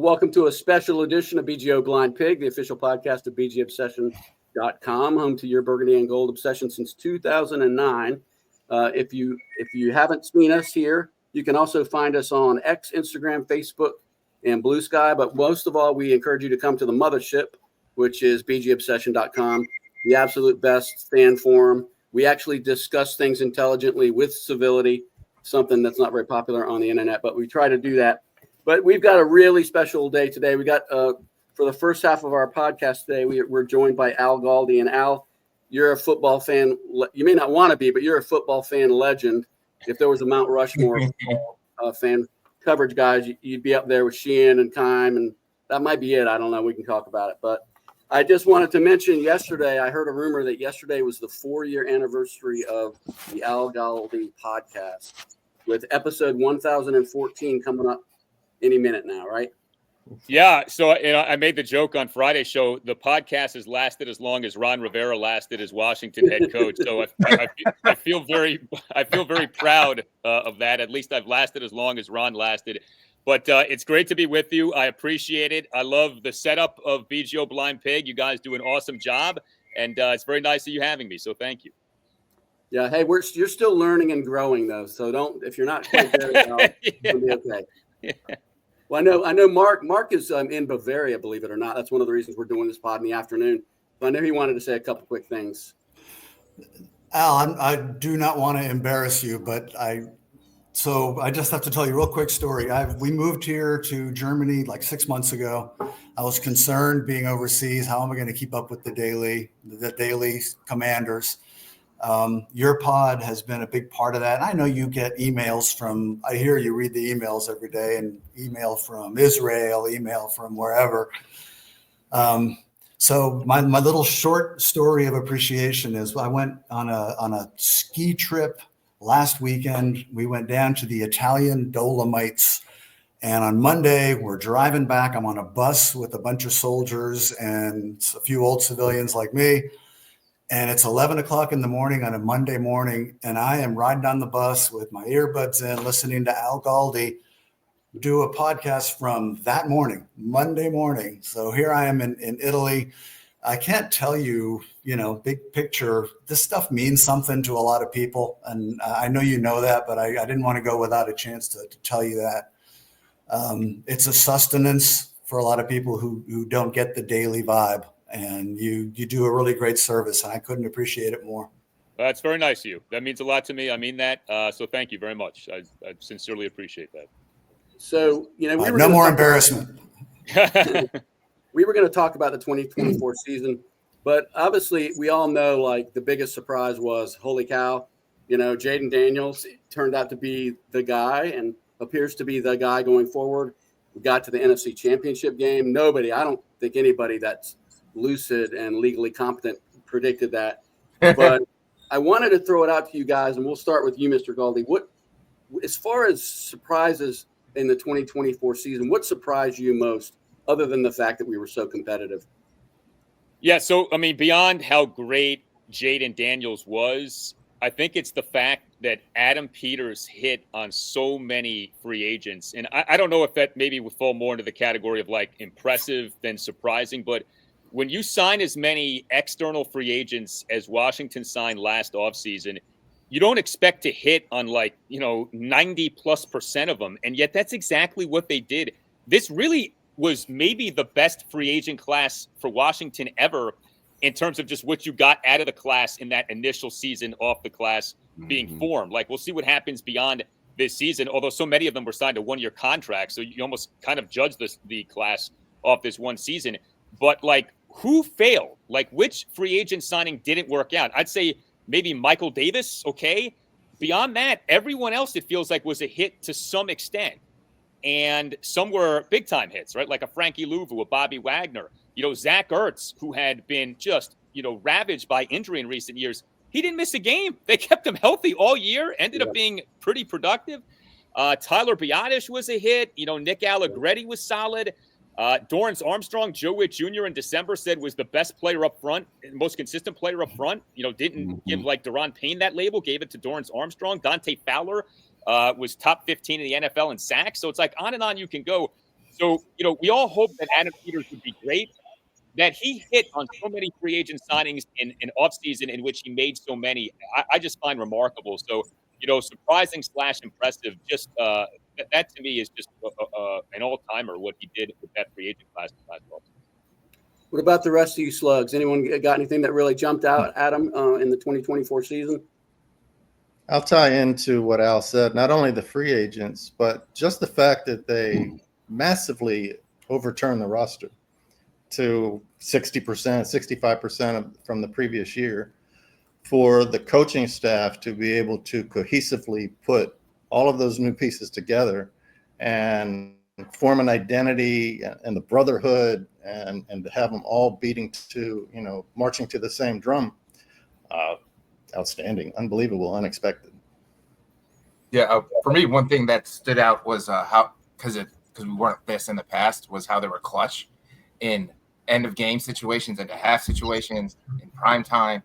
welcome to a special edition of BGO Blind Pig, the official podcast of BGObsession.com, home to your burgundy and gold obsession since 2009. If you haven't seen us here, you can also find us on X, Instagram, Facebook, and Blue Sky. But most of all, we encourage you to come to the mothership, which is BGObsession.com, the absolute best fan forum. We actually discuss things intelligently with civility, something that's not very popular on the internet, but we try to do that. But we've got a really special day today. We got, for the first half of our podcast today, we're joined by Al Galdi. And Al, you're a football fan. You may not want to be, but you're a football fan legend. If there was a Mount Rushmore fan coverage guys, you'd be up there with Sheehan and Kime, and that might be it. I don't know. We can talk about it. But I just wanted to mention yesterday, I heard a rumor that yesterday was the 4-year anniversary of the Al Galdi podcast, with episode 1014 coming up any minute now, right? Yeah. So I made the joke on Friday's show. The podcast has lasted as long as Ron Rivera lasted as Washington head coach. So I feel very proud of that. At least I've lasted as long as Ron lasted. But it's great to be with you. I appreciate it. I love the setup of BGO Blind Pig. You guys do an awesome job, and it's very nice of you having me. So thank you. Yeah. Hey, you're still learning and growing though. So if you're not quite there, it'll be okay. Yeah. Well, I know Mark is in Bavaria, believe it or not. That's one of the reasons we're doing this pod in the afternoon. So I know he wanted to say a couple quick things. Al, I do not want to embarrass you, but I just have to tell you a real quick story. We moved here to Germany like 6 months ago. I was concerned being overseas. How am I going to keep up with the daily commanders? Your pod has been a big part of that. And I know you get emails I hear you read the emails every day, and email from Israel, email from wherever. So my little short story of appreciation is I went on a ski trip last weekend. We went down to the Italian Dolomites, and on Monday we're driving back. I'm on a bus with a bunch of soldiers and a few old civilians like me. And it's 11 o'clock in the morning on a Monday morning, and I am riding on the bus with my earbuds in, listening to Al Galdi do a podcast from that morning, Monday morning. So here I am in Italy. I can't tell you, big picture. This stuff means something to a lot of people, and I know you know that, but I didn't want to go without a chance to tell you that. It's a sustenance for a lot of people who don't get the daily vibe. And you do a really great service, and I couldn't appreciate it more. That's very nice of you. That means a lot to me. I mean that. So thank you very much. I sincerely appreciate that. So, no more embarrassment. We were going to talk about the 2024 season, but obviously we all know, like, the biggest surprise was, holy cow, Jaden Daniels turned out to be the guy and appears to be the guy going forward. We got to the NFC Championship game. I don't think anybody that's lucid and legally competent predicted that, but I wanted to throw it out to you guys, and we'll start with you, Mr. Galdi. What, as far as surprises in the 2024 season, what surprised you most, other than the fact that we were so competitive? Yeah, so I mean, beyond how great Jaden Daniels was, I think it's the fact that Adam Peters hit on so many free agents, and I don't know if that maybe would fall more into the category of like impressive than surprising, but when you sign as many external free agents as Washington signed last offseason, you don't expect to hit on 90+% of them. And yet that's exactly what they did. This really was maybe the best free agent class for Washington ever in terms of just what you got out of the class in that initial season off the class being formed. Like, we'll see what happens beyond this season, although so many of them were signed to one-year contracts. So you almost kind of judge the class off this one season. But who failed? Which free agent signing didn't work out? I'd say maybe Michael Davis, okay? Beyond that, everyone else, it feels like, was a hit to some extent. And some were big-time hits, right? Like a Frankie Louvu, a Bobby Wagner. Zach Ertz, who had been just, ravaged by injury in recent years. He didn't miss a game. They kept him healthy all year, ended up being pretty productive. Tyler Biadasz was a hit. Nick Allegretti was solid. Dorrance Armstrong, Joe Witt Jr. in December said was the best player up front, most consistent player up front. Didn't give Daron Payne that label, gave it to Dorrance Armstrong. Dante Fowler was top 15 in the NFL in sacks. So it's on and on you can go. So, we all hope that Adam Peters would be great, that he hit on so many free agent signings in offseason in which he made so many, I just find remarkable. So, surprising / impressive. Just that to me is just an all-timer, what he did with that free agent class last offseason. What about the rest of you slugs? Anyone got anything that really jumped out at them in the 2024 season? I'll tie into what Al said, not only the free agents, but just the fact that they massively overturned the roster to 60%, 65% from the previous year, for the coaching staff to be able to cohesively put all of those new pieces together and form an identity and the brotherhood and to have them all beating to, marching to the same drum. Outstanding, unbelievable, unexpected. Yeah, for me, one thing that stood out was how, because we weren't this in the past, was how they were clutch in end of game situations, into half situations, in prime time,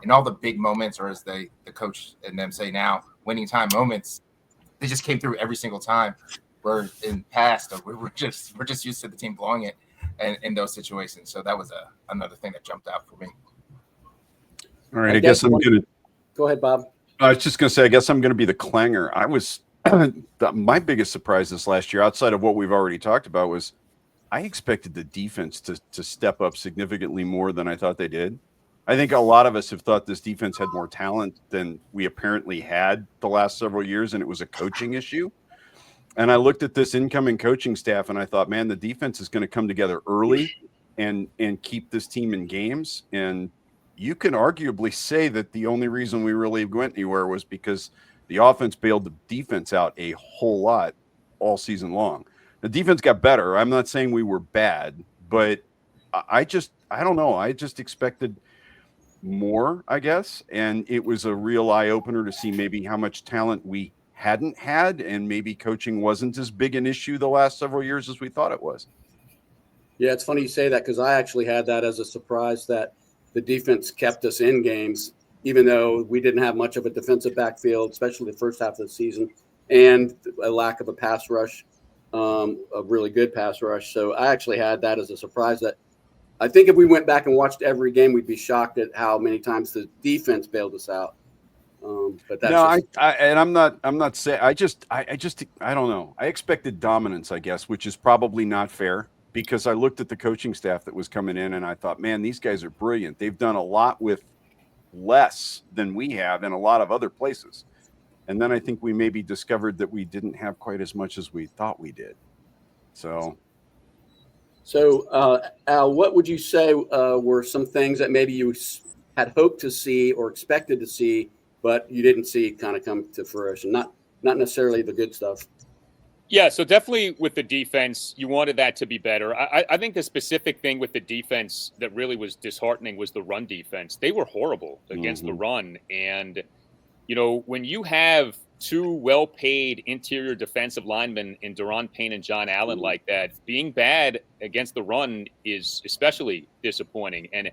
in all the big moments, or as the coach and them say now, winning time moments. They just came through every single time. Where in past, we're just used to the team blowing it in those situations. So that was another thing that jumped out for me. All right, I guess I'm going to go ahead, Bob. I was just going to say, I guess I'm going to be the clanger. I was my biggest surprise this last year, outside of what we've already talked about, was I expected the defense to step up significantly more than I thought they did. I think a lot of us have thought this defense had more talent than we apparently had the last several years, and it was a coaching issue. And I looked at this incoming coaching staff, and I thought, man, the defense is going to come together early and keep this team in games. And you can arguably say that the only reason we really went anywhere was because the offense bailed the defense out a whole lot all season long. The defense got better. I'm not saying we were bad, but I don't know. I just expected more, I guess. And it was a real eye opener to see maybe how much talent we hadn't had, and maybe coaching wasn't as big an issue the last several years as we thought it was. Yeah, it's funny you say that, because I actually had that as a surprise, that the defense kept us in games, even though we didn't have much of a defensive backfield, especially the first half of the season, and a lack of a pass rush, a really good pass rush. So I actually had that as a surprise. That I think if we went back and watched every game, we'd be shocked at how many times the defense bailed us out. But that's no, I'm not saying. I don't know. I expected dominance, I guess, which is probably not fair, because I looked at the coaching staff that was coming in and I thought, man, these guys are brilliant. They've done a lot with less than we have in a lot of other places. And then I think we maybe discovered that we didn't have quite as much as we thought we did. So Al, what would you say were some things that maybe you had hoped to see or expected to see, but you didn't see kind of come to fruition? Not necessarily the good stuff. Yeah, so definitely with the defense, you wanted that to be better. I think the specific thing with the defense that really was disheartening was the run defense. They were horrible against the run. And, when you have two well-paid interior defensive linemen in Daron Payne and John Allen like that, being bad against the run is especially disappointing. And,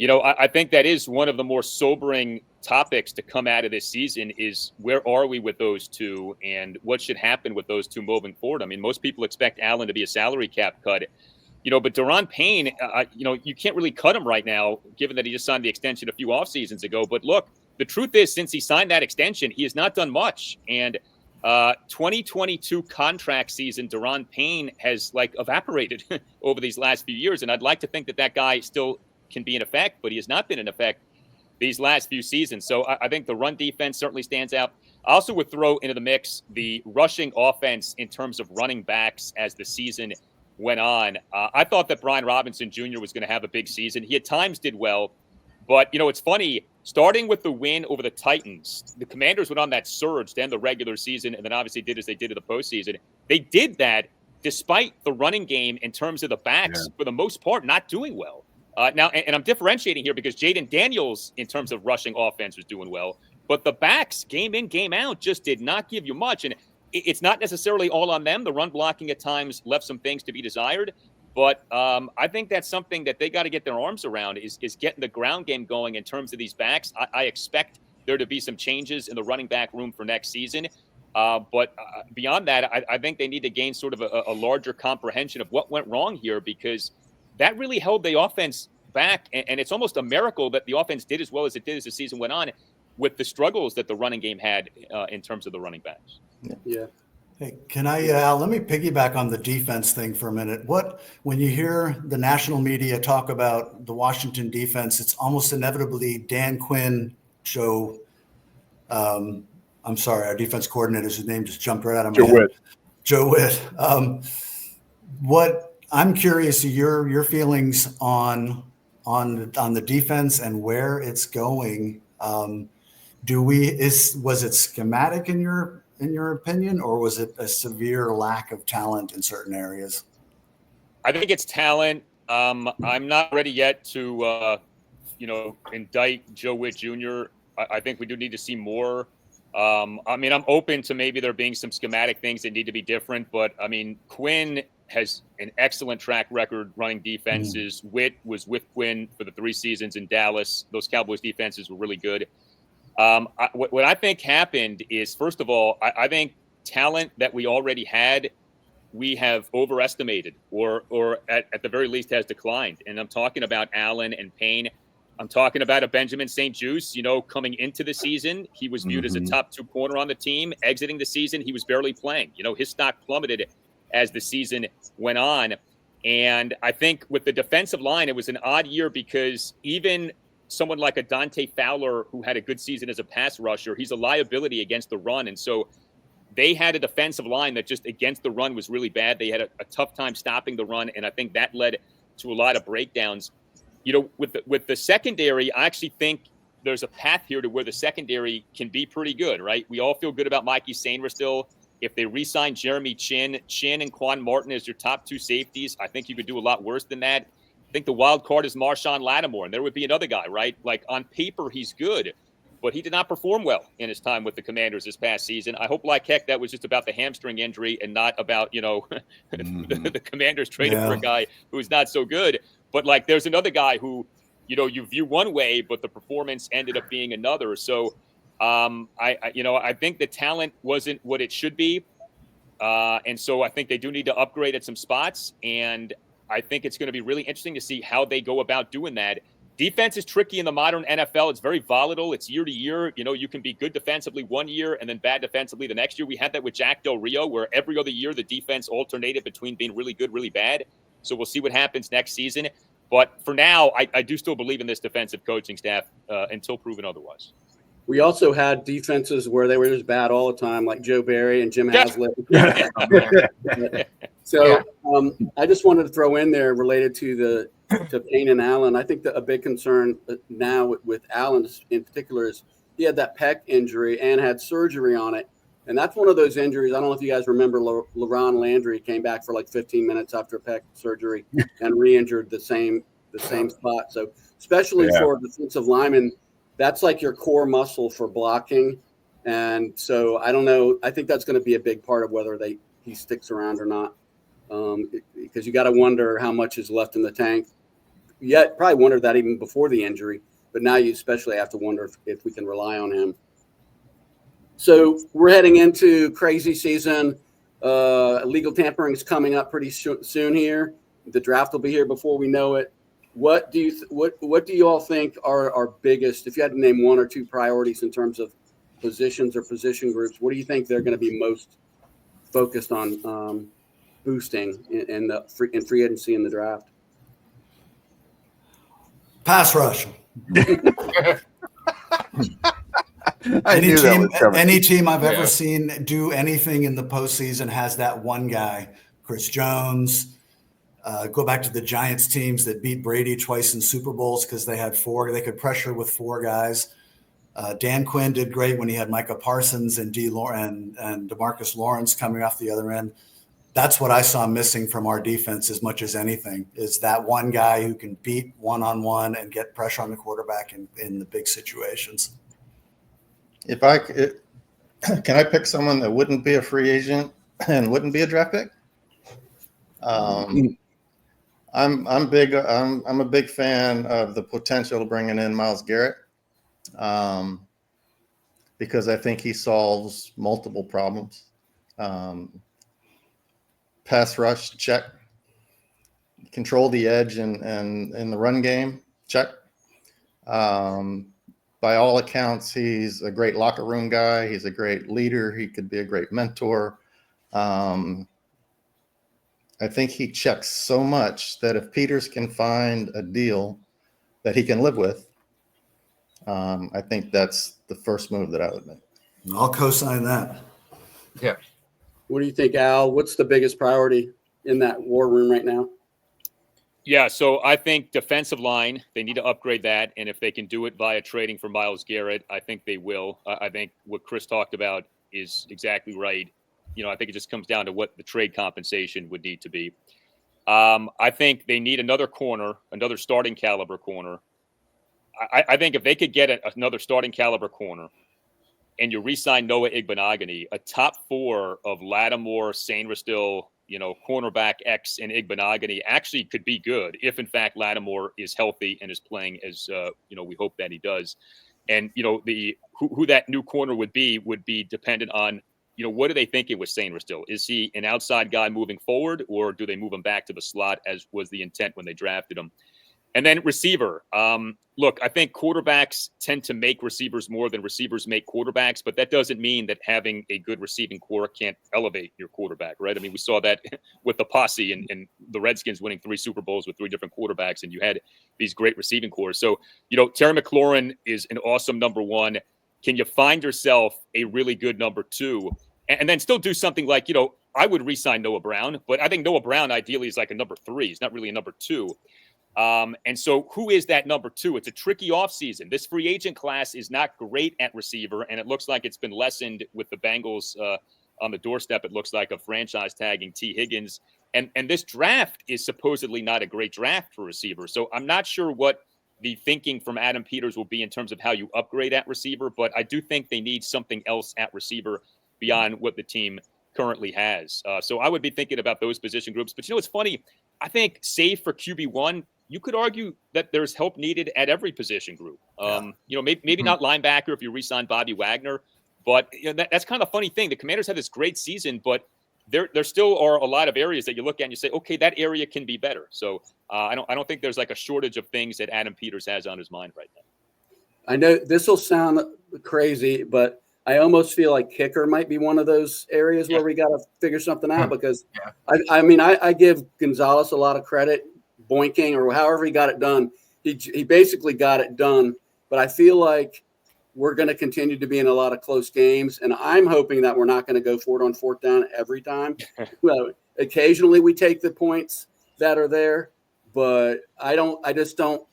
I think that is one of the more sobering topics to come out of this season is, where are we with those two and what should happen with those two moving forward? I mean, most people expect Allen to be a salary cap cut, but Daron Payne, you can't really cut him right now, given that he just signed the extension a few off seasons ago. But look, the truth is, since he signed that extension, he has not done much. And 2022 contract season, Daron Payne has evaporated over these last few years. And I'd like to think that guy still can be in effect, but he has not been in effect these last few seasons. So I think the run defense certainly stands out. I also would throw into the mix the rushing offense in terms of running backs as the season went on. I thought that Brian Robinson Jr. was going to have a big season. He at times did well, but it's funny, starting with the win over the Titans, the Commanders went on that surge to end the regular season, and then obviously did as they did in the postseason. They did that despite the running game in terms of the backs, for the most part, not doing well. Now, and I'm differentiating here because Jaden Daniels, in terms of rushing offense, was doing well. But the backs, game in, game out, just did not give you much. And it's not necessarily all on them. The run blocking at times left some things to be desired. But I think that's something that they got to get their arms around, is getting the ground game going in terms of these backs. I expect there to be some changes in the running back room for next season. But beyond that, I think they need to gain sort of a larger comprehension of what went wrong here, because that really held the offense back. And it's almost a miracle that the offense did as well as it did as the season went on, with the struggles that the running game had in terms of the running backs. Yeah. Hey, can I, let me piggyback on the defense thing for a minute. When you hear the national media talk about the Washington defense, it's almost inevitably Dan Quinn, Joe, I'm sorry, our defense coordinator, his name just jumped right out of my head. Joe Witt. What I'm curious to your feelings on the defense and where it's going. Was it schematic in your opinion, or was it a severe lack of talent in certain areas? I think it's talent. I'm not ready yet to, indict Joe Witt Jr. I think we do need to see more. I'm open to maybe there being some schematic things that need to be different, but Quinn has an excellent track record running defenses. Witt was with Quinn for the 3 seasons in Dallas. Those Cowboys defenses were really good. What I think happened is, first of all, I think talent that we already had, we have overestimated, or at the very least has declined. And I'm talking about Allen and Payne. I'm talking about a Benjamin St-Juste. Coming into the season, he was viewed as a top 2 corner on the team. Exiting the season, he was barely playing. His stock plummeted as the season went on. And I think with the defensive line, it was an odd year, because even someone like a Dante Fowler, who had a good season as a pass rusher, he's a liability against the run. And so they had a defensive line that just against the run was really bad. They had a tough time stopping the run. And I think that led to a lot of breakdowns. With the secondary, I actually think there's a path here to where the secondary can be pretty good, right? We all feel good about Mikey Sainer still. If they re-sign Jeremy Chin and Quan Martin as your top 2 safeties, I think you could do a lot worse than that. I think the wild card is Marshawn Lattimore, and there would be another guy, right? Like, on paper, he's good, but he did not perform well in his time with the Commanders this past season. I hope like heck that was just about the hamstring injury and not about, the Commanders traded for a guy who's not so good. But, there's another guy who, you view one way, but the performance ended up being another. So, I think the talent wasn't what it should be. And so I think they do need to upgrade at some spots. And I think it's going to be really interesting to see how they go about doing that. Defense is tricky in the modern NFL. It's very volatile. It's year to year. You can be good defensively one year and then bad defensively the next year. We had that with Jack Del Rio, where every other year the defense alternated between being really good, really bad. So we'll see what happens next season. But for now, I do still believe in this defensive coaching staff until proven otherwise. We also had defenses where they were just bad all the time, like Joe Barry and Jim Haslett. So I just wanted to throw in there, related to Payne and Allen. I think that a big concern now with Allen in particular is he had that pec injury and had surgery on it. And that's one of those injuries. I don't know if you guys remember, LaRon Landry came back for 15 minutes after pec surgery and re-injured the same spot. So especially for defensive linemen, that's like your core muscle for blocking. And so I don't know. I think that's going to be a big part of whether he sticks around or not, because you got to wonder how much is left in the tank. You probably wondered that even before the injury, but now you especially have to wonder if we can rely on him. So we're heading into crazy season. Legal tampering is coming up pretty soon here. The draft will be here before we know it. What do you all think are our biggest, if you had to name 1 or 2 priorities in terms of positions or position groups, what do you think they're going to be most focused on boosting in free agency and the draft? Pass rush. Any team I've ever seen do anything in the postseason has that one guy. Chris Jones. Go back to the Giants teams that beat Brady twice in Super Bowls because they had 4. They could pressure with 4 guys. Dan Quinn did great when he had Micah Parsons and DeMarcus Lawrence coming off the other end. That's what I saw missing from our defense as much as anything, is that one guy who can beat one-on-one and get pressure on the quarterback in the big situations. Can I pick someone that wouldn't be a free agent and wouldn't be a draft pick? I'm a big fan of the potential of bringing in Myles Garrett. because I think he solves multiple problems. Pass rush, check. Control the edge and in the run game, check. By all accounts, he's a great locker room guy. He's a great leader. He could be a great mentor. I think he checks so much that if Peters can find a deal that he can live with, I think that's the first move that I would make. I'll co-sign that. Yeah. What do you think, Al? What's the biggest priority in that war room right now? Yeah, so I think defensive line, they need to upgrade that. And if they can do it via trading for Myles Garrett, I think they will. I think what Chris talked about is exactly right. I think it just comes down to what the trade compensation would need to be. I think they need another corner, another starting caliber corner. I think if they could get another starting caliber corner and you re-sign Noah Igbenogany, a top 4 of Lattimore, Sainristil, cornerback X and Igbenogany actually could be good if, in fact, Lattimore is healthy and is playing as, we hope that he does. And, who that new corner would be dependent on, what do they think it was Sainristil? Is he an outside guy moving forward, or do they move him back to the slot as was the intent when they drafted him? And then receiver. Look, I think quarterbacks tend to make receivers more than receivers make quarterbacks, but that doesn't mean that having a good receiving core can't elevate your quarterback, right? I mean, we saw that with the posse and the Redskins winning 3 Super Bowls with 3 different quarterbacks, and you had these great receiving cores. So, Terry McLaurin is an awesome number 1. Can you find yourself a really good number 2? And then still do something like, I would re-sign Noah Brown, but I think Noah Brown ideally is like a number 3. He's not really a number 2. And so who is that number 2? It's a tricky offseason. This free agent class is not great at receiver, and it looks like it's been lessened with the Bengals on the doorstep. It looks like a franchise tagging T. Higgins. And this draft is supposedly not a great draft for receivers. So I'm not sure what the thinking from Adam Peters will be in terms of how you upgrade at receiver, but I do think they need something else at receiver beyond what the team currently has. So I would be thinking about those position groups. But it's funny. I think save for QB1, you could argue that there's help needed at every position group. Maybe not linebacker if you re-sign Bobby Wagner, but that's kind of a funny thing. The Commanders had this great season, but there still are a lot of areas that you look at and you say, okay, that area can be better. So I don't think there's like a shortage of things that Adam Peters has on his mind right now. I know this will sound crazy, but I almost feel like kicker might be one of those areas where we got to figure something out because I give Gonzalez a lot of credit, boinking or however he got it done. He basically got it done, but I feel like we're going to continue to be in a lot of close games, and I'm hoping that we're not going to go for it on 4th down every time. Well, occasionally we take the points that are there, but I just don't.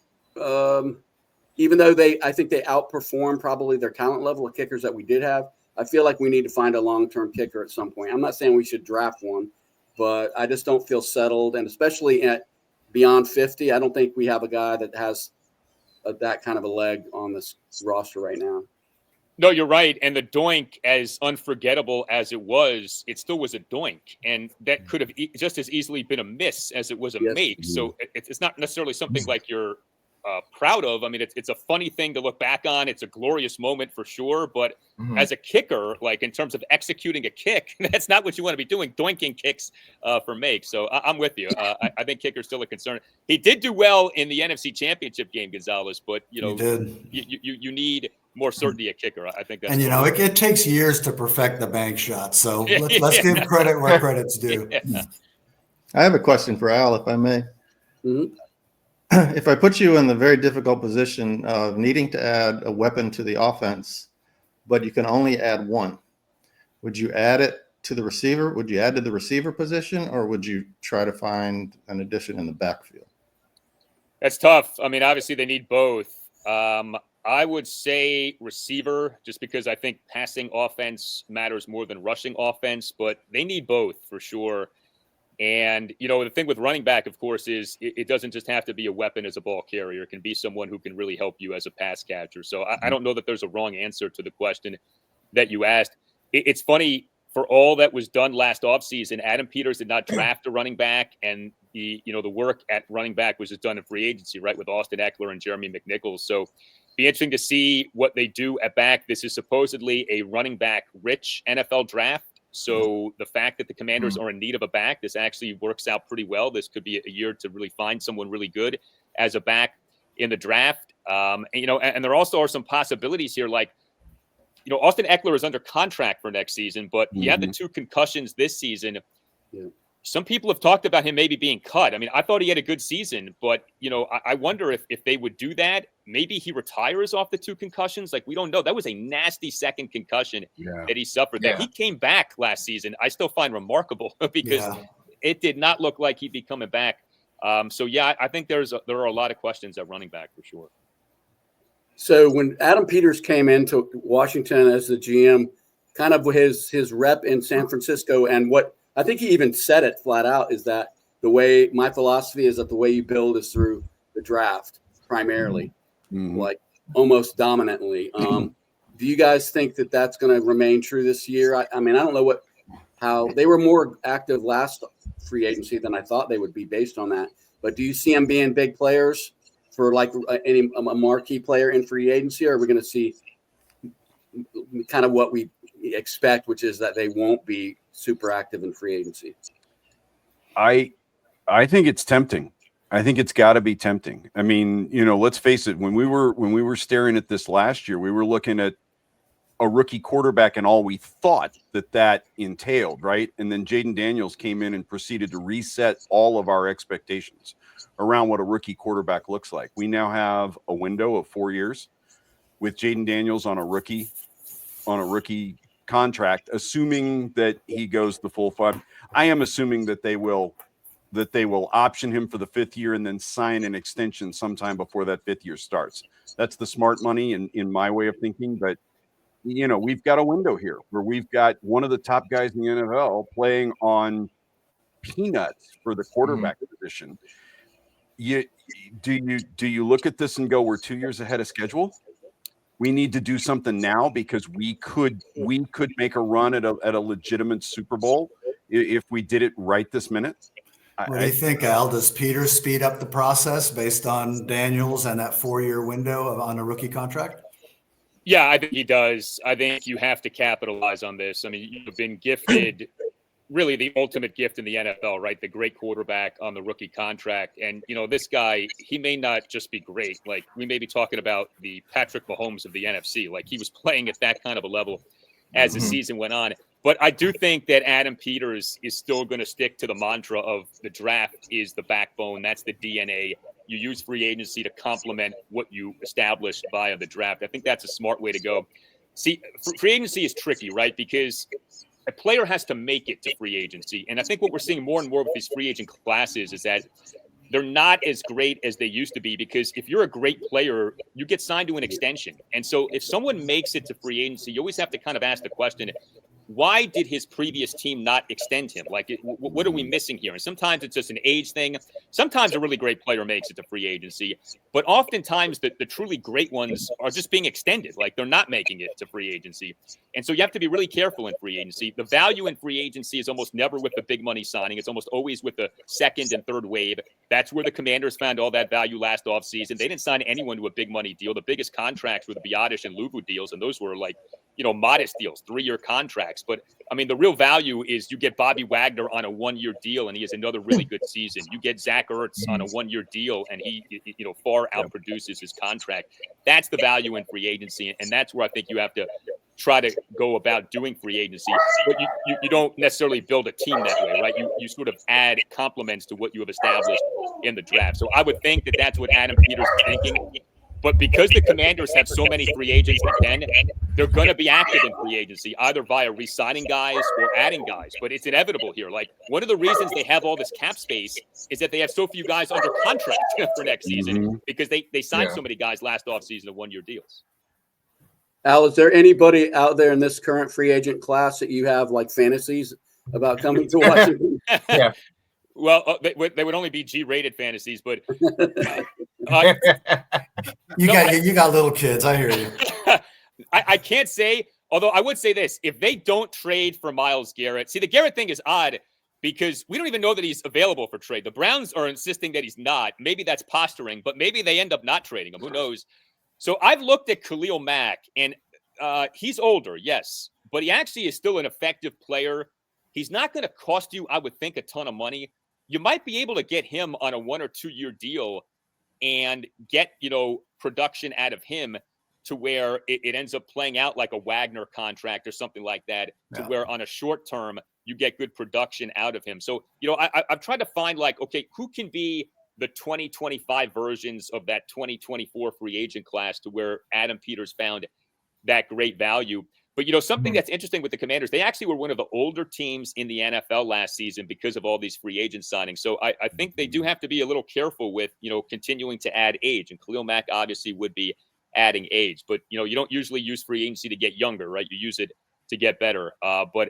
Even though I think they outperform probably their talent level of kickers that we did have, I feel like we need to find a long-term kicker at some point. I'm not saying we should draft one, but I just don't feel settled, and especially at beyond 50, I don't think we have a guy that has that kind of a leg on this roster right now. No, you're right. And the doink, as unforgettable as it still was a doink. And that could have just as easily been a miss as it was a make. So it's not necessarily something like you're proud of. I mean, it's a funny thing to look back on. It's a glorious moment for sure. But as a kicker, like in terms of executing a kick, that's not what you want to be doing, doinking kicks for make. So I'm with you. I think kicker's still a concern. He did do well in the NFC Championship game, Gonzalez, but you need more certainty at kicker. I think that's it takes years to perfect the bank shot. So let's give credit where credit's due. I have a question for Al, if I may. Mm-hmm. If I put you in the very difficult position of needing to add a weapon to the offense, but you can only add one, would you add it to the receiver? Would you add to the receiver position, or would you try to find an addition in the backfield? That's tough. I mean, obviously they need both. I would say receiver, just because I think passing offense matters more than rushing offense, but they need both for sure. And, the thing with running back, of course, is it doesn't just have to be a weapon as a ball carrier. It can be someone who can really help you as a pass catcher. So I don't know that there's a wrong answer to the question that you asked. It's funny, for all that was done last offseason, Adam Peters did not draft a running back. And the work at running back was just done in free agency, right, with Austin Eckler and Jeremy McNichols. So Be interesting to see what they do at back. This is supposedly a running back rich NFL draft. So the fact that the Commanders are in need of a back, this actually works out pretty well. This could be a year to really find someone really good as a back in the draft. And there also are some possibilities here. Like, Austin Eckler is under contract for next season, but he had the 2 concussions this season. Yeah. Some people have talked about him maybe being cut. I mean, I thought he had a good season, but, I wonder if they would do that. Maybe he retires off the 2 concussions. Like, we don't know. That was a nasty second concussion that he suffered. That he came back last season, I still find remarkable because it did not look like he'd be coming back. I think there are a lot of questions at running back for sure. So when Adam Peters came into Washington as the GM, kind of his rep in San Francisco, and what I think he even said it flat out is that my philosophy is that the way you build is through the draft primarily, like almost dominantly. Do you guys think that that's going to remain true this year? I mean, I don't know how they were more active last free agency than I thought they would be based on that. But do you see them being big players for like a marquee player in free agency, or are we going to see kind of what we expect, which is that they won't be super active in free agency? I think it's tempting. I think it's got to be tempting. I mean, let's face it. When we were staring at this last year, we were looking at a rookie quarterback and all we thought that entailed, right? And then Jaden Daniels came in and proceeded to reset all of our expectations around what a rookie quarterback looks like. We now have a window of 4 years with Jaden Daniels on a rookie contract, assuming that he goes the full 5. I am assuming that they will option him for the 5th year and then sign an extension sometime before that 5th year starts. That's the smart money in my way of thinking. But we've got a window here where we've got one of the top guys in the NFL playing on peanuts for the quarterback position. Do you look at this and go, we're 2 years ahead of schedule? We need to do something now because we could make a run at a legitimate Super Bowl if we did it right this minute. What do you think, Al? Does Peters speed up the process based on Daniels and that 4-year window on a rookie contract? Yeah, I think he does. I think you have to capitalize on this. I mean, you've been gifted really the ultimate gift in the NFL, right? The great quarterback on the rookie contract. And, this guy, he may not just be great. Like, we may be talking about the Patrick Mahomes of the NFC. Like, he was playing at that kind of a level as the season went on. But I do think that Adam Peters is still going to stick to the mantra of the draft is the backbone. That's the DNA. You use free agency to complement what you established via the draft. I think that's a smart way to go. See, free agency is tricky, right? Because a player has to make it to free agency. And I think what we're seeing more and more with these free agent classes is that they're not as great as they used to be, because if you're a great player, you get signed to an extension. And so if someone makes it to free agency, you always have to kind of ask the question, why did his previous team not extend him? Like, what are we missing here? And sometimes it's just an age thing. Sometimes a really great player makes it to free agency, but oftentimes the truly great ones are just being extended. Like, they're not making it to free agency. And so you have to be really careful in free agency. The value in free agency is almost never with the big money signing. It's almost always with the second and third wave. That's where the Commanders found all that value last offseason. They didn't sign anyone to a big money deal. The biggest contracts were the Biotish and Luvu deals, and those were like, modest deals, 3-year contracts. But I mean, the real value is you get Bobby Wagner on a 1-year deal, and he has another really good season. You get Zach Ertz on a 1-year deal, and he, far outproduces his contract. That's the value in free agency, and that's where I think you have to try to go about doing free agency. But you don't necessarily build a team that way, right? You sort of add complements to what you have established in the draft. So I would think that that's what Adam Peters is thinking. But because the Commanders have so many free agents again, they're going to be active in free agency, either via re-signing guys or adding guys. But it's inevitable here. Like, one of the reasons they have all this cap space is that they have so few guys under contract for next season, because they signed so many guys last offseason of 1-year deals. Al, is there anybody out there in this current free agent class that you have like fantasies about coming to Washington? Yeah. Well, they would only be G-rated fantasies, but you got little kids. I hear you. I can't say, although I would say this: if they don't trade for Myles Garrett, see, the Garrett thing is odd because we don't even know that he's available for trade. The Browns are insisting that he's not. Maybe that's posturing, but maybe they end up not trading him. Who knows? So I've looked at Khalil Mack, and he's older, yes, but he actually is still an effective player. He's not going to cost you, I would think, a ton of money. You might be able to get him on a 1 or 2 year deal and get, production out of him to where it ends up playing out like a Wagner contract or something like that, to where on a short term, you get good production out of him. So, I've tried to find okay, who can be the 2025 versions of that 2024 free agent class to where Adam Peters found that great value. But, something that's interesting with the Commanders, they actually were one of the older teams in the NFL last season because of all these free agent signings. So I think they do have to be a little careful with, continuing to add age. And Khalil Mack obviously would be adding age. But, you don't usually use free agency to get younger, right? You use it to get better. But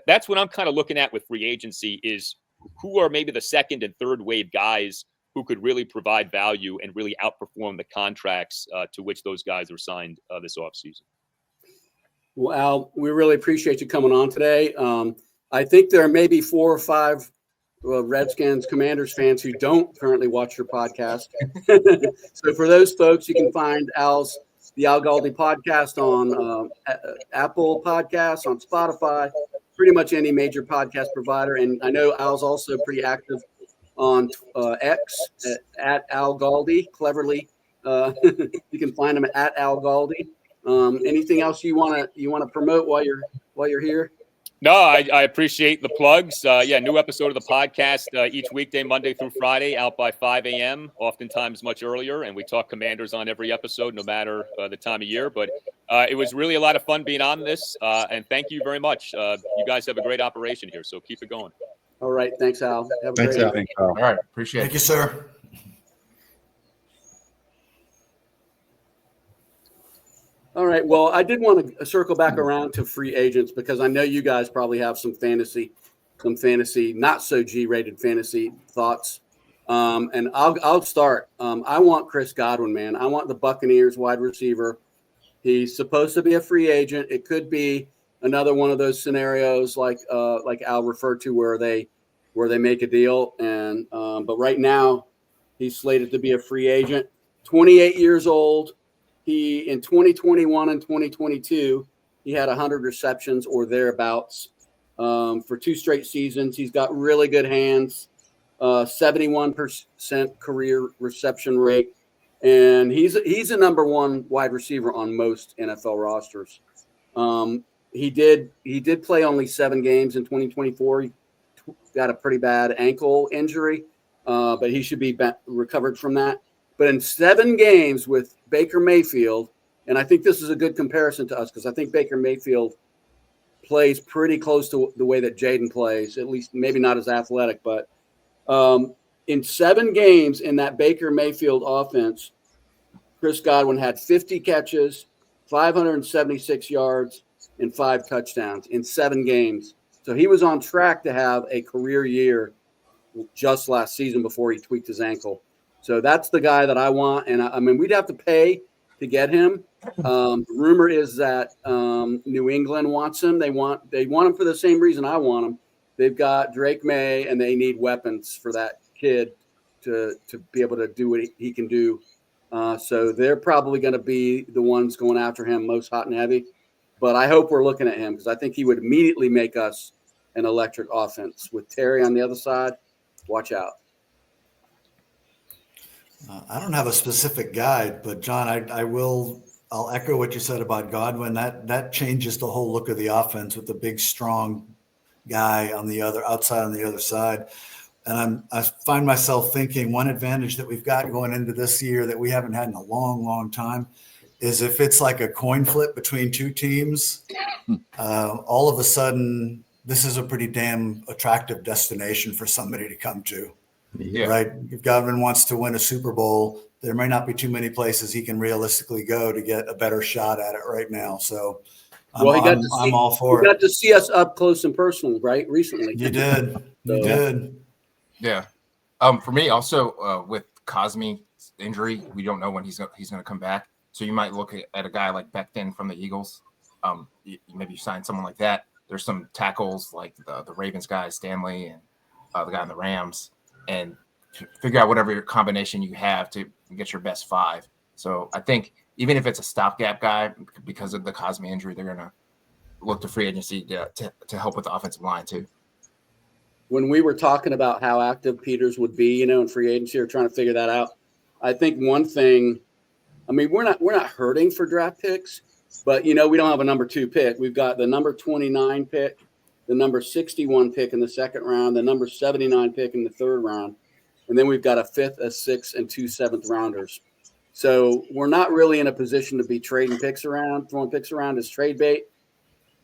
that's what I'm kind of looking at with free agency is who are maybe the second and third wave guys who could really provide value and really outperform the contracts to which those guys were signed this offseason. Well, Al, we really appreciate you coming on today. I think there may be 4 or 5 Redskins Commanders fans who don't currently watch your podcast. So for those folks, you can find the Al Galdi podcast on Apple Podcasts, on Spotify, pretty much any major podcast provider. And I know Al's also pretty active on X at Al Galdi. Cleverly, you can find him at Al Galdi. Anything else you want to promote while you're here? No, I appreciate the plugs. New episode of the podcast each weekday, Monday through Friday, out by 5 a.m., oftentimes much earlier. And we talk Commanders on every episode, no matter the time of year. But it was really a lot of fun being on this. And thank you very much. You guys have a great operation here, so keep it going. All right. Thanks, Al. Have a Thanks, great Al. day. All right. Appreciate it. Thank you, sir. All right. Well, I did want to circle back around to free agents because I know you guys probably have some fantasy, not so G-rated fantasy thoughts. And I'll start. I want Chris Godwin, man. I want the Buccaneers wide receiver. He's supposed to be a free agent. It could be another one of those scenarios like Al referred to where they make a deal. And but right now he's slated to be a free agent. 28 years old. He in 2021 and 2022, he had 100 receptions or thereabouts for 2 straight seasons. He's got really good hands, 71% career reception rate, and he's a number 1 wide receiver on most NFL rosters. He did play only 7 games in 2024. He got a pretty bad ankle injury, but he should be recovered from that. But in 7 games with Baker Mayfield, and I think this is a good comparison to us because I think Baker Mayfield plays pretty close to the way that Jaden plays, at least maybe not as athletic. But in 7 games in that Baker Mayfield offense, Chris Godwin had 50 catches, 576 yards, and 5 touchdowns in 7 games. So he was on track to have a career year just last season before he tweaked his ankle. So that's the guy that I want. And I mean, we'd have to pay to get him. The rumor is that New England wants him. They want him for the same reason I want him. They've got Drake May, and they need weapons for that kid to be able to do what he can do. So they're probably going to be the ones going after him most hot and heavy. But I hope we're looking at him because I think he would immediately make us an electric offense. With Terry on the other side, watch out. I don't have a specific guide, but John, I'll echo what you said about Godwin. That changes the whole look of the offense with the big, strong guy outside on the other side. And I find myself thinking one advantage that we've got going into this year that we haven't had in a long, long time is if it's like a coin flip between 2 teams, all of a sudden this is a pretty damn attractive destination for somebody to come to. Yeah. Right. If Godwin wants to win a Super Bowl, there may not be too many places he can realistically go to get a better shot at it right now. So I'm all for it. You got to see us up close and personal, right? Recently. You did. You did. Yeah. For me, also with Cosme's injury, we don't know when he's going to come back. So you might look at a guy like Becton from the Eagles. Maybe you sign someone like that. There's some tackles like the Ravens guy, Stanley, and the guy in the Rams. And figure out whatever your combination you have to get your best 5. So I think even if it's a stopgap guy because of the Cosme injury, they're going to look to free agency to help with the offensive line too. When we were talking about how active Peters would be, in free agency, or trying to figure that out, I think one thing, I mean, we're not hurting for draft picks, but we don't have a number 2 pick. We've got the number 29 pick, the number 61 pick in the second round, the number 79 pick in the third round, and then we've got a 5th, a 6th, and 2 7th rounders. So we're not really in a position to be trading picks around, throwing picks around as trade bait,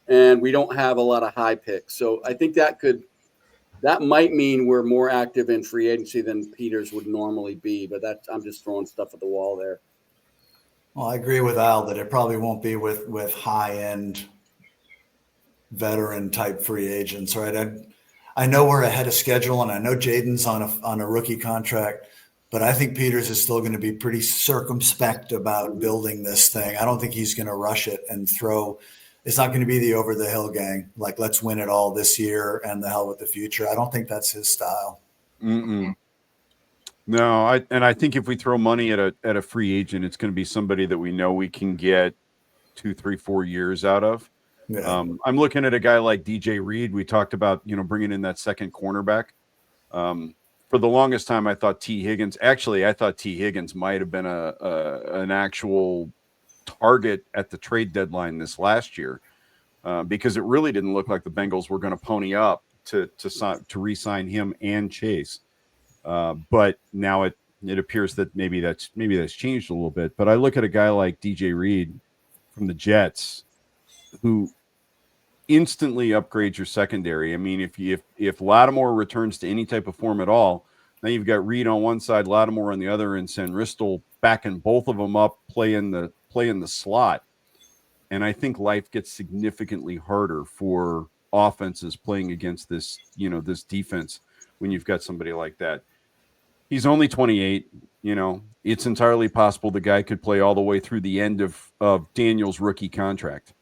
and we don't have a lot of high picks. So I think that might mean we're more active in free agency than Peters would normally be, but I'm just throwing stuff at the wall there. Well, I agree with Al that it probably won't be with high-end veteran type free agents, right? I know we're ahead of schedule, and I know Jaden's on a rookie contract, but I think Peters is still going to be pretty circumspect about building this thing. I don't think he's going to rush it and it's not going to be the over the hill gang. Like, let's win it all this year and the hell with the future. I don't think that's his style. Mm-mm. No, I think if we throw money at a free agent, it's going to be somebody that we know we can get 2, 3, 4 years out of. Yeah. I'm looking at a guy like DJ Reed. We talked about, bringing in that second cornerback. For the longest time, I thought T. Higgins might have been an actual target at the trade deadline this last year, because it really didn't look like the Bengals were going to pony up to re-sign him and Chase. But now it appears that maybe that's changed a little bit. But I look at a guy like DJ Reed from the Jets, who instantly upgrades your secondary. I mean, if Lattimore returns to any type of form at all, now you've got Reed on one side, Lattimore on the other, and Sanristel backing both of them up, playing the slot. And I think life gets significantly harder for offenses playing against this defense when you've got somebody like that. He's only 28. It's entirely possible the guy could play all the way through the end of Daniel's rookie contract.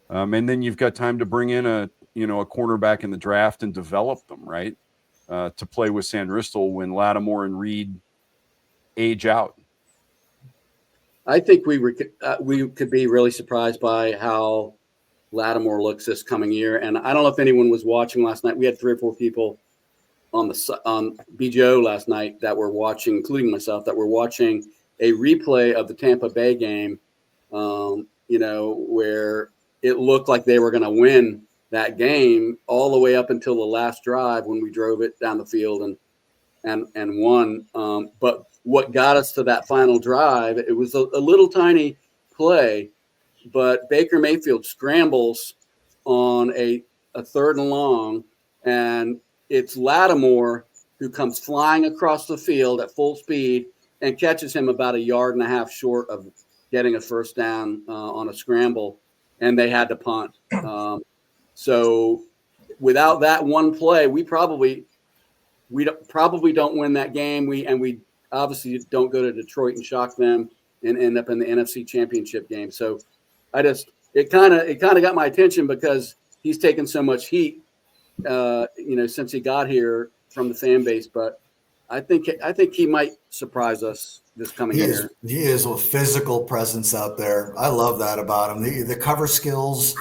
And then you've got time to bring in a cornerback in the draft and develop them, right? To play with Sanristel when Lattimore and Reed age out. I think we could be really surprised by how Lattimore looks this coming year. And I don't know if anyone was watching last night. We had 3 or 4 people on BGO last night that were watching, including myself, that were watching a replay of the Tampa Bay game, where it looked like they were going to win that game all the way up until the last drive when we drove it down the field and won. But what got us to that final drive, it was a little tiny play, but Baker Mayfield scrambles on a 3rd and long, and it's Lattimore who comes flying across the field at full speed and catches him about 1.5 yards short of getting a first down on a scramble, and they had to punt. So without that one play, we probably don't win that game. We obviously don't go to Detroit and shock them and end up in the NFC Championship game. So it kind of got my attention because he's taken so much heat, since he got here from the fan base. But I think he might surprise us this coming year. He is a physical presence out there. I love that about him. The cover skills,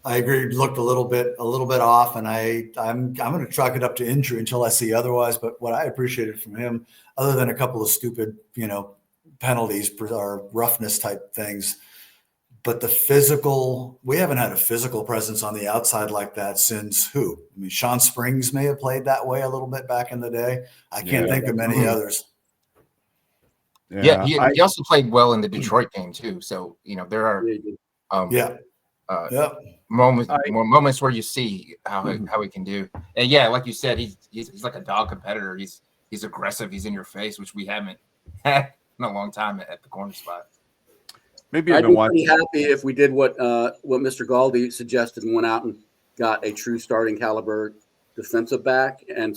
I agree, looked a little bit off, and I'm going to chalk it up to injury until I see otherwise. But what I appreciated from him, other than a couple of stupid, penalties or roughness type things, but the physical, we haven't had a physical presence on the outside like that since who? I mean, Sean Springs may have played that way a little bit back in the day. I can't think of many others. Yeah, he also played well in the Detroit game too. So there are moments where you see how he can do. And like you said, he's like a dog competitor. He's aggressive. He's in your face, which we haven't had in a long time at the corner spot. Maybe I'd be pretty happy if we did what Mr. Galdi suggested and went out and got a true starting caliber defensive back, and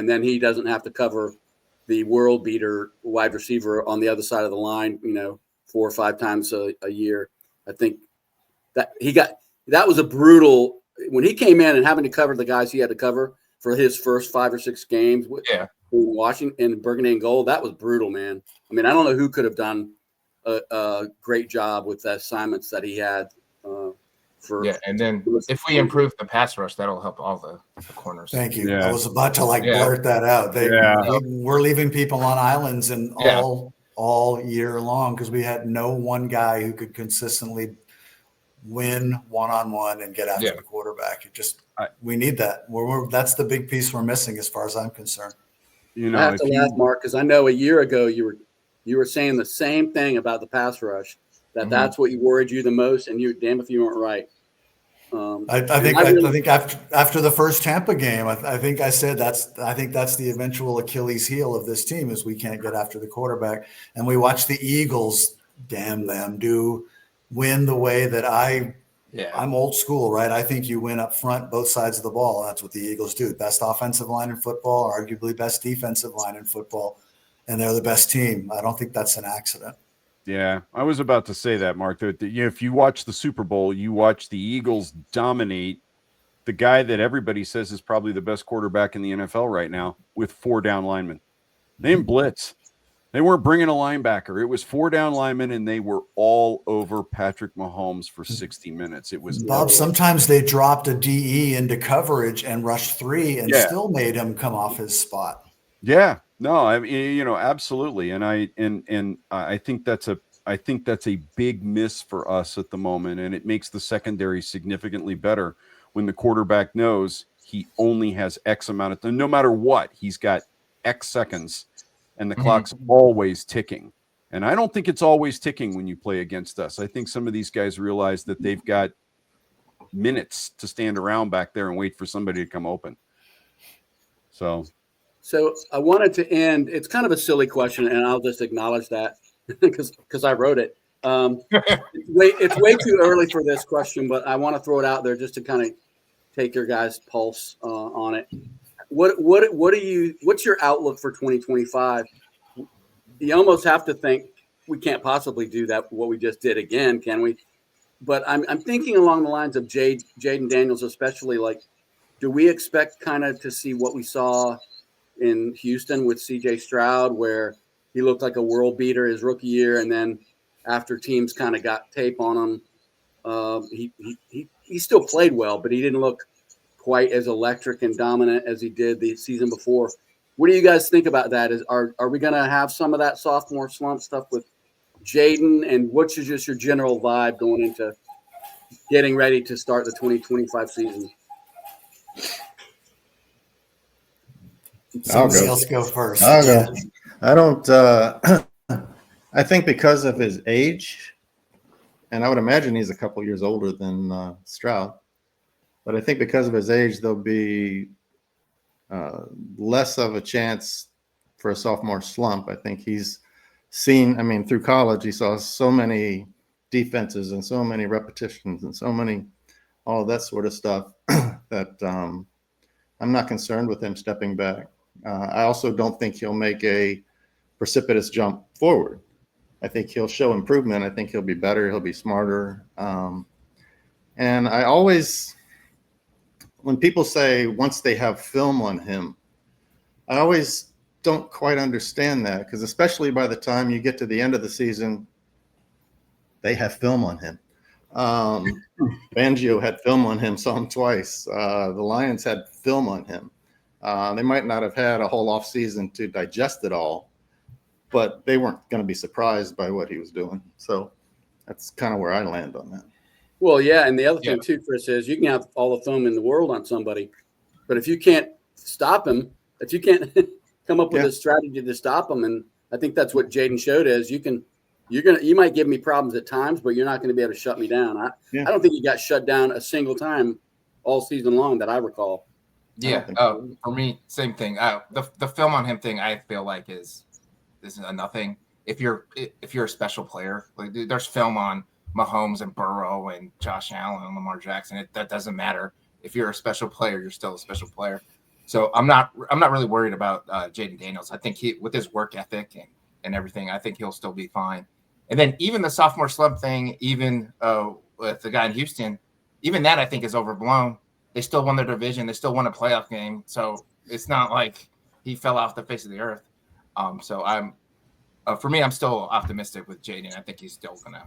then he doesn't have to cover the world beater wide receiver on the other side of the line, 4 or 5 times a year. I think that that was a brutal when he came in and having to cover the guys he had to cover for his first 5 or 6 games. In Washington, in Burgundy and Gold, that was brutal, man. I mean, I don't know who could have done a great job with the assignments that he had. And then if we improve the pass rush, that'll help all the corners. Thank you. Yeah. I was about to blurt that out. We're leaving people on islands and all year long because we had no one guy who could consistently win one-on-one and get after the quarterback. We need that. That's the big piece we're missing as far as I'm concerned. I have to laugh, Mark, because I know a year ago you were saying the same thing about the pass rush, that's what you worried you the most, and you damn if you weren't right. I think after the first Tampa game, I think I said that's the eventual Achilles heel of this team is we can't get after the quarterback, and we watch the Eagles, damn them, win the way that I'm old school, right? I think you win up front, both sides of the ball. That's what the Eagles do. Best offensive line in football, arguably best defensive line in football, and they're the best team. I don't think that's an accident. Yeah, I was about to say that, Mark. That if you watch the Super Bowl, you watch the Eagles dominate the guy that everybody says is probably the best quarterback in the NFL right now with 4 down linemen. They didn't blitz. They weren't bringing a linebacker. It was 4 down linemen, and they were all over Patrick Mahomes for 60 minutes. It was Bob. Sometimes they dropped a DE into coverage and rushed 3 and still made him come off his spot. Yeah. No, I mean, absolutely. And I think that's a big miss for us at the moment. And it makes the secondary significantly better when the quarterback knows he only has X amount of time, no matter what, he's got X seconds and the clock's always ticking. And I don't think it's always ticking when you play against us. I think some of these guys realize that they've got minutes to stand around back there and wait for somebody to come open. So I wanted to end. It's kind of a silly question, and I'll just acknowledge that because I wrote it. It's way too early for this question, but I want to throw it out there just to kind of take your guys' pulse on it. What's your outlook for 2025? You almost have to think we can't possibly do that. What we just did again, can we? But I'm thinking along the lines of Jaden Daniels, especially. Like, do we expect kind of to see what we saw in Houston with CJ Stroud, where he looked like a world beater his rookie year, and then after teams kind of got tape on him, he still played well, but he didn't look quite as electric and dominant as he did the season before. What do you guys think about that? Are we going to have some of that sophomore slump stuff with Jaden, and what's just your general vibe going into getting ready to start the 2025 season? Somebody else go first. I'll go. I don't. I think because of his age, and I would imagine he's a couple years older than Stroud, but I think because of his age, there'll be less of a chance for a sophomore slump. I think he's seen. I mean, through college, he saw so many defenses and so many repetitions and so many all of that sort of stuff that I'm not concerned with him stepping back. I also don't think he'll make a precipitous jump forward. I think he'll show improvement. I think he'll be better. He'll be smarter. And I always, when people say once they have film on him, I always don't quite understand that, because especially by the time you get to the end of the season, they have film on him. Fangio had film on him, saw him twice. The Lions had film on him. They might not have had a whole offseason to digest it all, but they weren't going to be surprised by what he was doing. So that's kind of where I land on that. Well, yeah, and the other thing too, Chris, is you can have all the film in the world on somebody, but if you can't stop him, if you can't come up with a strategy to stop him, and I think that's what Jaden showed is you might give me problems at times, but you're not going to be able to shut me down. I don't think he got shut down a single time all season long that I recall. Yeah, for me, same thing. The film on him thing, I feel like is a nothing. If you're a special player, like there's film on Mahomes and Burrow and Josh Allen and Lamar Jackson. That doesn't matter. If you're a special player, you're still a special player. So I'm not really worried about Jaden Daniels. I think with his work ethic and everything, I think he'll still be fine. And then even the sophomore slump thing, even with the guy in Houston, even that I think is overblown. They still won their division. They still won a playoff game. So it's not like he fell off the face of the earth. So for me, I'm still optimistic with Jaden. I think he's still gonna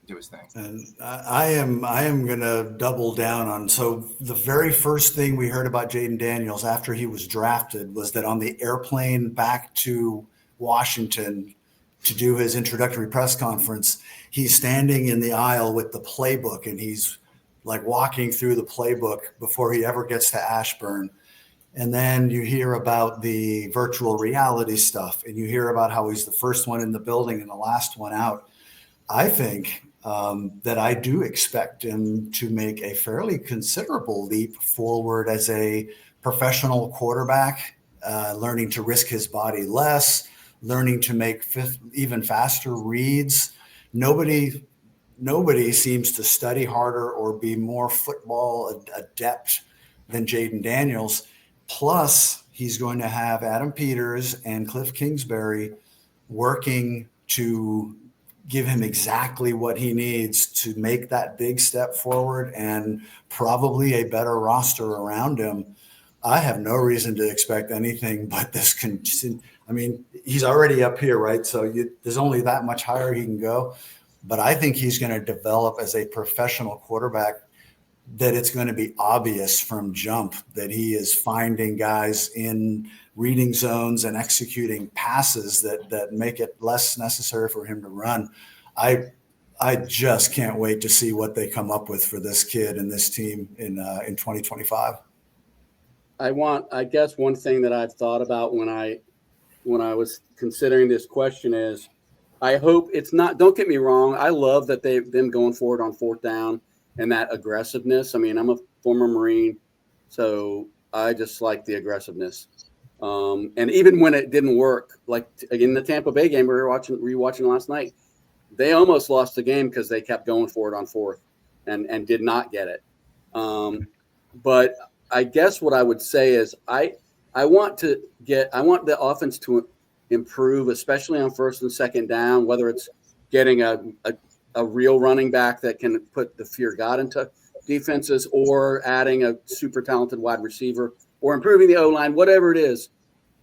do his thing. And I am going to double down on. So the very first thing we heard about Jaden Daniels after he was drafted was that on the airplane back to Washington to do his introductory press conference, he's standing in the aisle with the playbook and he's like walking through the playbook before he ever gets to Ashburn. And then you hear about the virtual reality stuff and you hear about how he's the first one in the building and the last one out. I think that I do expect him to make a fairly considerable leap forward as a professional quarterback, learning to risk his body less, learning to make even faster reads. Nobody seems to study harder or be more football adept than Jaden Daniels. Plus, he's going to have Adam Peters and Cliff Kingsbury working to give him exactly what he needs to make that big step forward and probably a better roster around him. I have no reason to expect anything but this. I mean, he's already up here, right? So there's only that much higher he can go. But I think he's going to develop as a professional quarterback that it's going to be obvious from jump that he is finding guys in reading zones and executing passes that make it less necessary for him to run. I just can't wait to see what they come up with for this kid and this team in 2025. I guess one thing that I've thought about when I was considering this question is, I hope it's not, don't get me wrong, I love that them going forward on fourth down and that aggressiveness. I mean, I'm a former Marine, so I just like the aggressiveness. And even when it didn't work, like in the Tampa Bay game we were rewatching last night, they almost lost the game because they kept going for it on fourth and did not get it. But I guess what I would say is I want the offense to improve, especially on first and second down, whether it's getting a real running back that can put the fear of God into defenses or adding a super talented wide receiver or improving the O-line, whatever it is.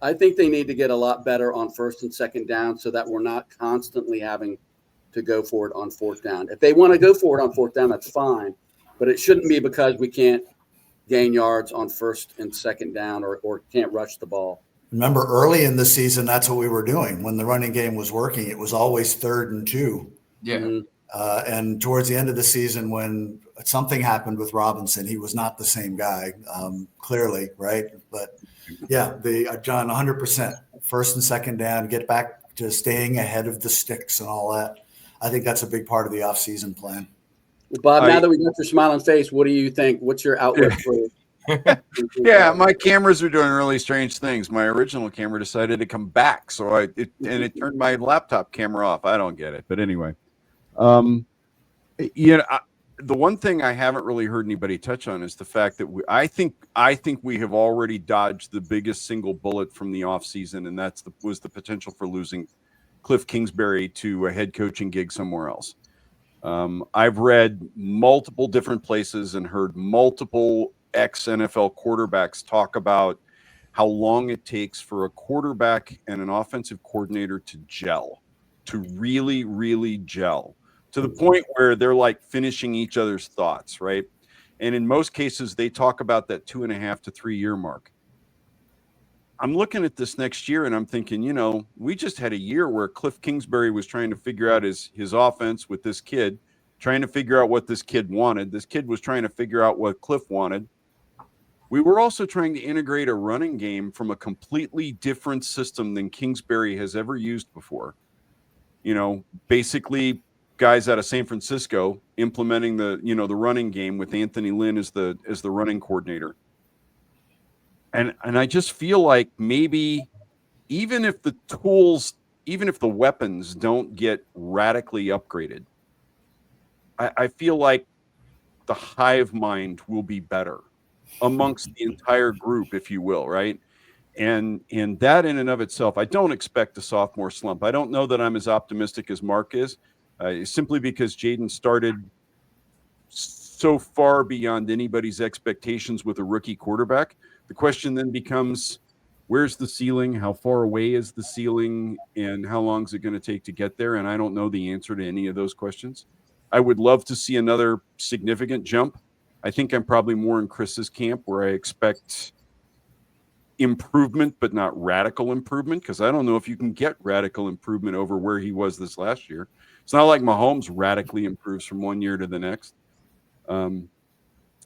I think they need to get a lot better on first and second down so that we're not constantly having to go for it on fourth down. If they want to go for it on fourth down, that's fine, but it shouldn't be because we can't gain yards on first and second down or can't rush the ball. Remember early in the season, that's what we were doing. When the running game was working, it was always 3rd and 2. Yeah. Mm-hmm. And towards the end of the season, when something happened with Robinson, he was not the same guy, clearly, right? But yeah, John, 100%. First and second down, get back to staying ahead of the sticks and all that. I think that's a big part of the offseason plan. Bob, now that we got your smiling face, what do you think? What's your outlook for Yeah, my cameras are doing really strange things. My original camera decided to come back, so it turned my laptop camera off. I don't get it, but anyway, the one thing I haven't really heard anybody touch on is the fact that I think we have already dodged the biggest single bullet from the offseason, and was the potential for losing Cliff Kingsbury to a head coaching gig somewhere else. I've read multiple different places and heard multiple ex-NFL quarterbacks talk about how long it takes for a quarterback and an offensive coordinator to gel, to really, really gel, to the point where they're like finishing each other's thoughts, right? And in most cases, they talk about that 2.5 to 3 year mark. I'm looking at this next year and I'm thinking, we just had a year where Cliff Kingsbury was trying to figure out his offense with this kid, trying to figure out what this kid wanted. This kid was trying to figure out what Cliff wanted. We were also trying to integrate a running game from a completely different system than Kingsbury has ever used before. Basically guys out of San Francisco implementing the running game with Anthony Lynn as the running coordinator. And I just feel like maybe even if the weapons don't get radically upgraded, I feel like the hive mind will be better amongst the entire group, if you will, right? And that in and of itself, I don't expect a sophomore slump. I don't know that I'm as optimistic as Mark is, simply because Jaden started so far beyond anybody's expectations with a rookie quarterback. The question then becomes, where's the ceiling? How far away is the ceiling? And how long is it going to take to get there? And I don't know the answer to any of those questions. I would love to see another significant jump. I think I'm probably more in Chris's camp, where I expect improvement, but not radical improvement, because I don't know if you can get radical improvement over where he was this last year. It's not like Mahomes radically improves from one year to the next.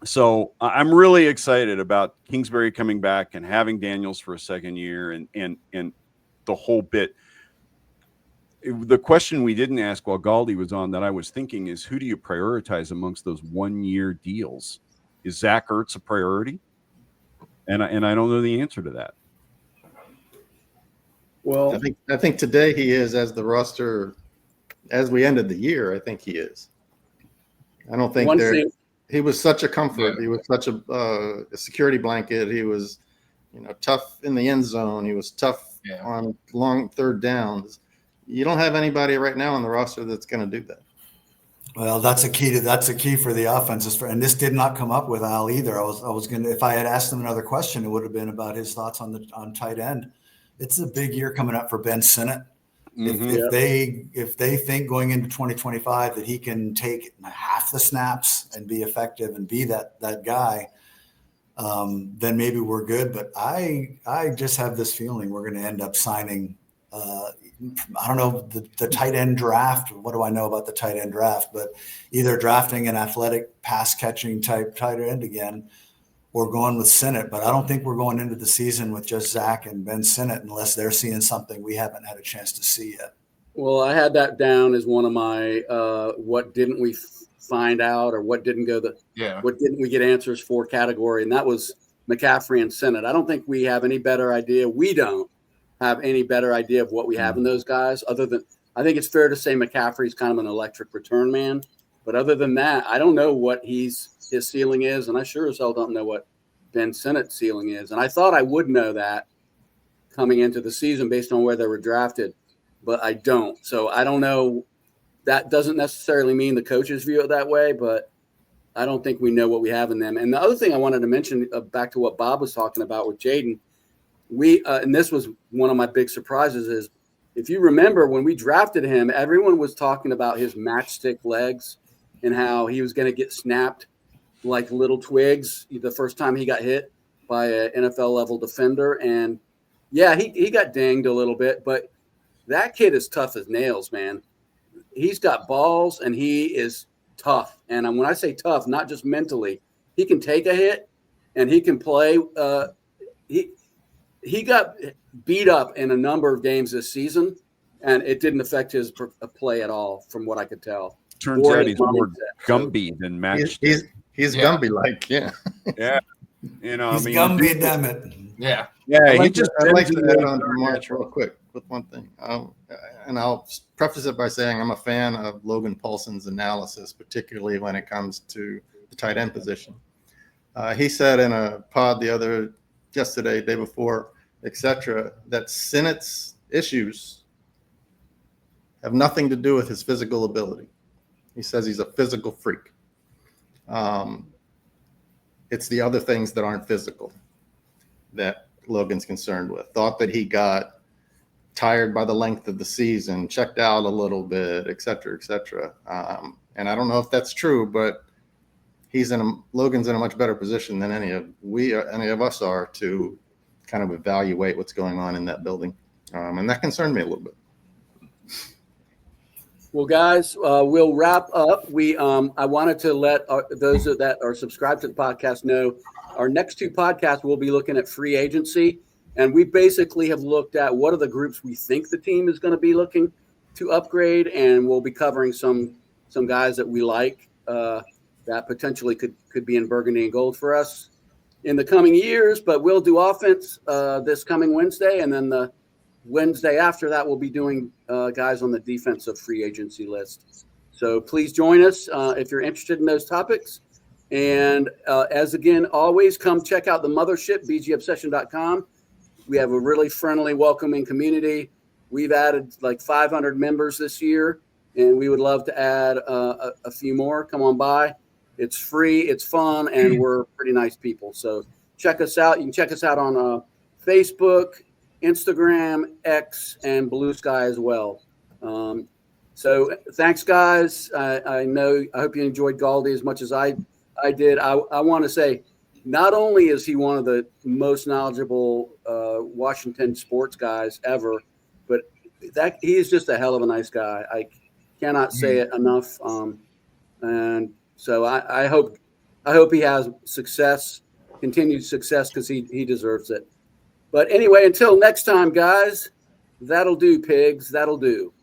So I'm really excited about Kingsbury coming back and having Daniels for a second year and the whole bit. The question we didn't ask while Galdi was on that I was thinking is, who do you prioritize amongst those 1-year deals? Is Zach Ertz a priority? And I don't know the answer to that. Well, I think today he is, as the roster, as we ended the year, I think he is. I don't think he was such a comfort. He was such a security blanket. He was, tough in the end zone. He was tough on long third downs. You don't have anybody right now on the roster that's going to do that. Well, that's a key for the offense. And this did not come up with Al either. I was going to, if I had asked him another question, it would have been about his thoughts on tight end. It's a big year coming up for Ben Sinnott. Mm-hmm. If they think going into 2025 that he can take half the snaps and be effective and be that guy, then maybe we're good. But I just have this feeling we're going to end up signing. I don't know the tight end draft. What do I know about the tight end draft? But either drafting an athletic pass catching type tight end again, or going with Sinnott. But I don't think we're going into the season with just Zach and Ben Sinnott unless they're seeing something we haven't had a chance to see yet. Well, I had that down as one of my what didn't we find out, or what didn't we get answers for category, and that was McCaffrey and Sinnott. I don't think we have any better idea. We don't have any better idea of what we have in those guys, other than I think it's fair to say McCaffrey's kind of an electric return man. But other than that, I don't know what his ceiling is, and I sure as hell don't know what Ben Sinnott's ceiling is. And I thought I would know that coming into the season based on where they were drafted, but I don't. So I don't know. That doesn't necessarily mean the coaches view it that way, but I don't think we know what we have in them. And the other thing I wanted to mention, back to what Bob was talking about with Jaden, and this was one of my big surprises, is if you remember when we drafted him, everyone was talking about his matchstick legs and how he was going to get snapped like little twigs the first time he got hit by an NFL level defender. And yeah, he got dinged a little bit, but that kid is tough as nails, man. He's got balls and he is tough. And when I say tough, not just mentally, he can take a hit and he can play. He got beat up in a number of games this season, and it didn't affect his play at all, from what I could tell. Turns out he's more Gumby than matched. He's Gumby-like, yeah. Yeah. He's Gumby, damn it. Yeah. Yeah, I'd like to add on to March real quick with one thing. And I'll preface it by saying I'm a fan of Logan Paulson's analysis, particularly when it comes to the tight end position. He said in a pod yesterday, day before, etc., that Sinnott's issues have nothing to do with his physical ability. He says he's a physical freak. It's the other things that aren't physical that Logan's concerned with. Thought that he got tired by the length of the season, checked out a little bit, et cetera, et cetera. And I don't know if that's true, but Logan's in a much better position than any of us are to kind of evaluate what's going on in that building. And that concerned me a little bit. Well, guys, we'll wrap up. I wanted to let those that are subscribed to the podcast know our next two podcasts will be looking at free agency. And we basically have looked at what are the groups we think the team is going to be looking to upgrade. And we'll be covering some guys that we like that potentially could be in burgundy and gold for us in the coming years. But we'll do offense this coming Wednesday. And then the Wednesday after that, we'll be doing guys on the defensive free agency list. So please join us if you're interested in those topics. And as again, always come check out the mothership, bgobsession.com. We have a really friendly, welcoming community. We've added like 500 members this year, and we would love to add a few more. Come on by. It's free, it's fun, and we're pretty nice people. So check us out. You can check us out on Facebook, Instagram, X, and Blue Sky as well. So thanks, guys. I hope you enjoyed Galdi as much as I did. I want to say, not only is he one of the most knowledgeable Washington sports guys ever, but that he is just a hell of a nice guy. I cannot say it enough. And so I hope he has success, continued success, because he deserves it. But anyway, until next time, guys, that'll do, pigs. That'll do.